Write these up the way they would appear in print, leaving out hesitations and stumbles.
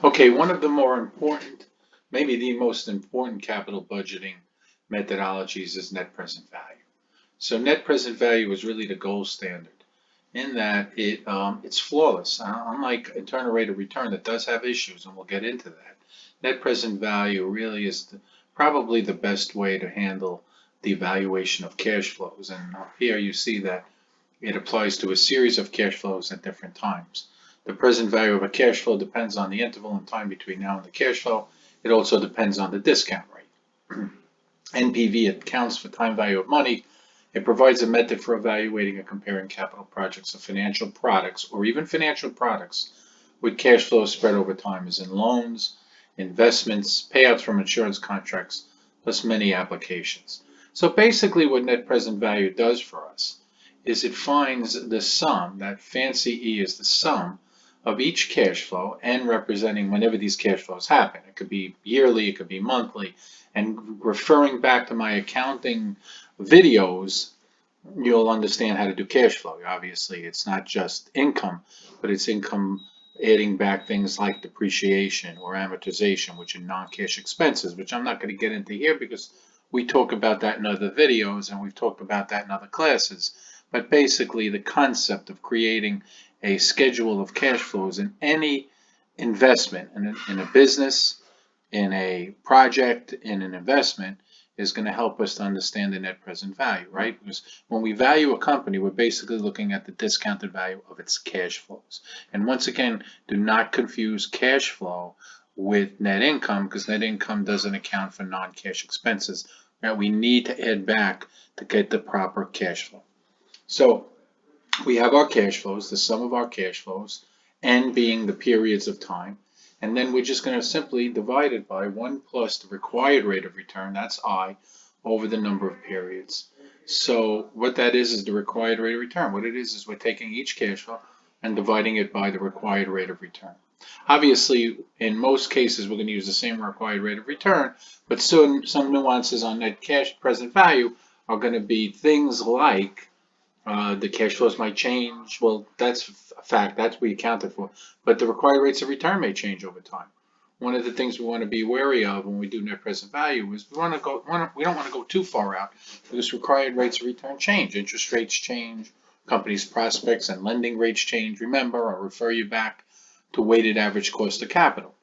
Okay, one of the more important, maybe the most important capital budgeting methodologies is net present value. So net present value is really the gold standard in that it's flawless. Unlike internal rate of return that does have issues, and we'll get into that. Net present value really is probably the best way to handle the evaluation of cash flows. And here you see that it applies to a series of cash flows at different times. The present value of a cash flow depends on the interval in time between now and the cash flow. It also depends on the discount rate. NPV accounts for time value of money. It provides a method for evaluating and comparing capital projects of financial products or even financial products with cash flows spread over time, as in loans, investments, payouts from insurance contracts, plus many applications. So basically what net present value does for us is it finds the sum, that fancy E is the sum of each cash flow and representing whenever these cash flows happen. It could be yearly, it could be monthly, and referring back to my accounting videos, you'll understand how to do cash flow. Obviously, it's not just income, but it's income adding back things like depreciation or amortization, which are non-cash expenses, which I'm not going to get into here because we talk about that in other videos and we've talked about that in other classes. But basically, the concept of creating a schedule of cash flows in any investment in a business, in a project, in an investment is going to help us to understand the net present value, right? Because when we value a company, we're basically looking at the discounted value of its cash flows. And once again, do not confuse cash flow with net income because net income doesn't account for non-cash expenses that we need to add back to get the proper cash flow. So we have our cash flows, the sum of our cash flows, n being the periods of time. And then we're just going to simply divide it by 1 plus the required rate of return, that's I, over the number of periods. So what that is the required rate of return. What it is we're taking each cash flow and dividing it by the required rate of return. Obviously, in most cases, we're going to use the same required rate of return, but still some nuances on net cash present value are going to be things like the cash flows might change. Well, that's a fact. That's we accounted for. But the required rates of return may change over time. One of the things we want to be wary of when we do net present value is we don't want to go too far out because required rates of return change. Interest rates change. Companies' prospects and lending rates change. Remember, I'll refer you back to weighted average cost of capital.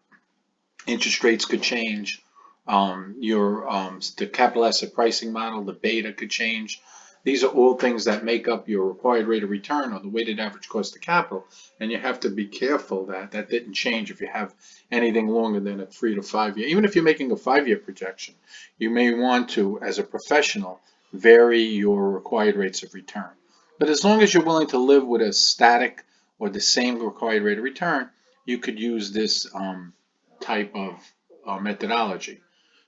Interest rates could change. The capital asset pricing model, the beta could change. These are all things that make up your required rate of return or the weighted average cost of capital. And you have to be careful that that didn't change if you have anything longer than a 3 to 5 year. Even if you're making a 5-year projection, you may want to, as a professional, vary your required rates of return. But as long as you're willing to live with a static or the same required rate of return, you could use this type of methodology.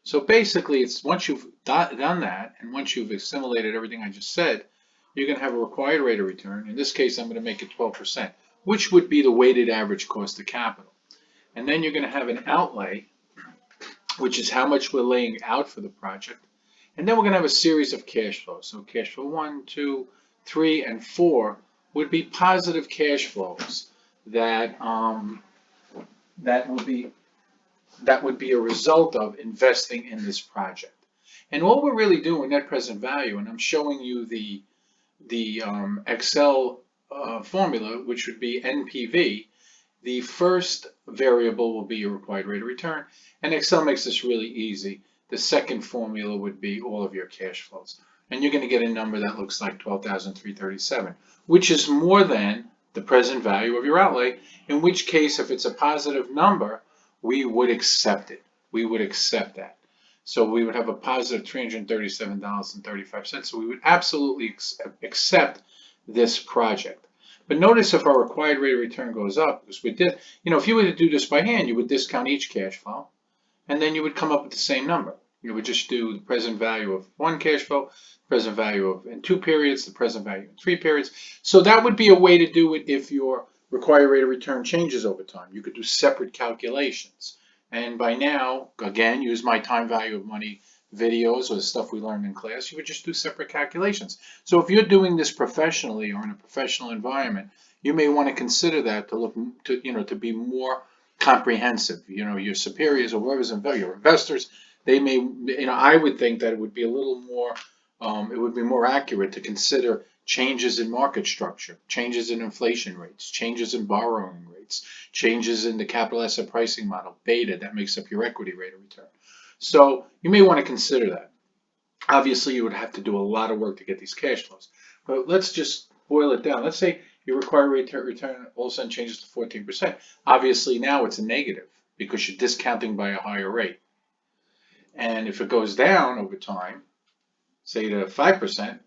So basically, it's once you've done that, and once you've assimilated everything I just said, you're going to have a required rate of return. In this case, I'm going to make it 12%, which would be the weighted average cost of capital. And then you're going to have an outlay, which is how much we're laying out for the project. And then we're going to have a series of cash flows. So cash flow 1, 2, 3, and 4 would be positive cash flows that that would be a result of investing in this project. And what we're really doing net present value, and I'm showing you the Excel formula, which would be NPV. The first variable will be your required rate of return, and Excel makes this really easy. The second formula would be all of your cash flows. And you're going to get a number that looks like 12,337, which is more than the present value of your outlay, in which case, if it's a positive number, we would accept it. We would accept that. So we would have a positive $337.35. So we would absolutely accept this project. But notice if our required rate of return goes up, because we did, if you were to do this by hand, you would discount each cash flow, and then you would come up with the same number. You would just do the present value of one cash flow, present value of in 2 periods, the present value in 3 periods. So that would be a way to do it if your required rate of return changes over time. You could do separate calculations. And by now, again, use my time value of money videos or the stuff we learned in class, you would just do separate calculations. So if you're doing this professionally or in a professional environment, you may want to consider that to look to, to be more comprehensive. Your superiors or whoever's your investors, they may, I would think that it would be a little more, it would be more accurate to consider changes in market structure, changes in inflation rates, changes in borrowing rates, changes in the capital asset pricing model, beta, that makes up your equity rate of return. So you may want to consider that. Obviously, you would have to do a lot of work to get these cash flows. But let's just boil it down. Let's say your required rate of return all of a sudden changes to 14%. Obviously, now it's a negative because you're discounting by a higher rate. And if it goes down over time, say to 5%, it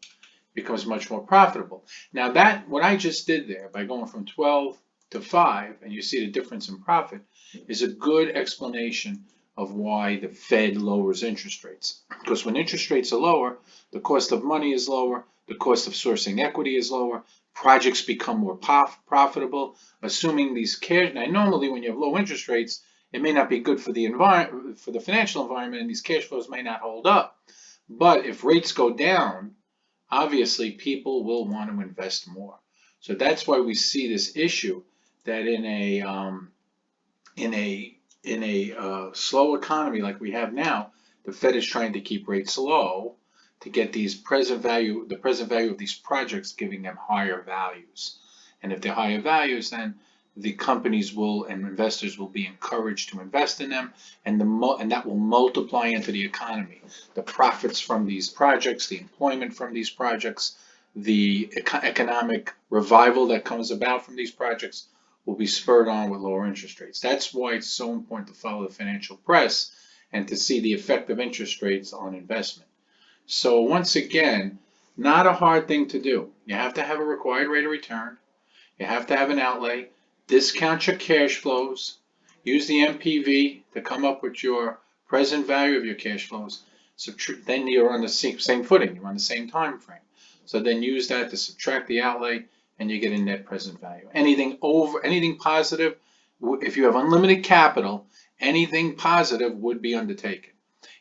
becomes much more profitable. Now that, what I just did there by going from 12 to 5, and you see the difference in profit, is a good explanation of why the Fed lowers interest rates. Because when interest rates are lower, the cost of money is lower, the cost of sourcing equity is lower, projects become more profitable, assuming these cash. Now, normally when you have low interest rates, it may not be good for the environment, for the financial environment, and these cash flows may not hold up. But if rates go down, obviously people will want to invest more. So that's why we see this issue that in a slow economy like we have now, the Fed is trying to keep rates low to get the present value of these projects, giving them higher values. And if they're higher values, then the companies will and investors will be encouraged to invest in them, and that will multiply into the economy. The profits from these projects, the employment from these projects, the economic revival that comes about from these projects will be spurred on with lower interest rates. That's why it's so important to follow the financial press and to see the effect of interest rates on investment. So once again, not a hard thing to do. You have to have a required rate of return. You have to have an outlay. Discount your cash flows. Use the NPV to come up with your present value of your cash flows. So then you're on the same footing. You're on the same time frame. So then use that to subtract the outlay, and you get a net present value. Anything positive, if you have unlimited capital, anything positive would be undertaken.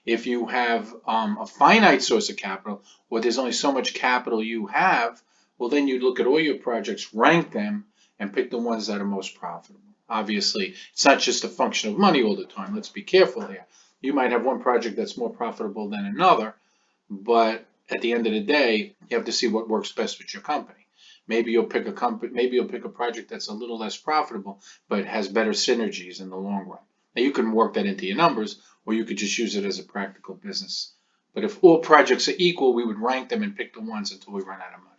If you have a finite source of capital, or there's only so much capital you have, well, then you look at all your projects, rank them, and pick the ones that are most profitable. Obviously, it's not just a function of money all the time. Let's be careful here. You might have one project that's more profitable than another, but at the end of the day, you have to see what works best with your company. Maybe you'll pick a project that's a little less profitable, but has better synergies in the long run. Now you can work that into your numbers, or you could just use it as a practical business. But if all projects are equal, we would rank them and pick the ones until we run out of money.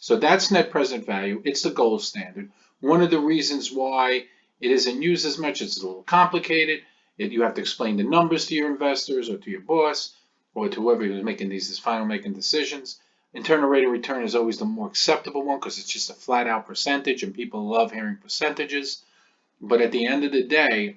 So that's net present value. It's the gold standard. One of the reasons why it isn't used as much, it's a little complicated. You have to explain the numbers to your investors or to your boss or to whoever is making these final decisions. Internal rate of return is always the more acceptable one because it's just a flat out percentage and people love hearing percentages. But at the end of the day,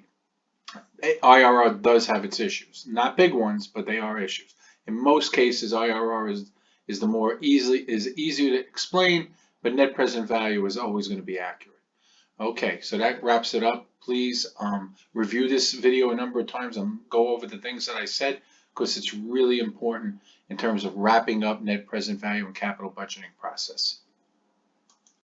IRR does have its issues. Not big ones, but they are issues. In most cases, IRR is easier to explain, but net present value is always going to be accurate. Okay, so that wraps it up. Please review this video a number of times and go over the things that I said because it's really important in terms of wrapping up net present value and capital budgeting process.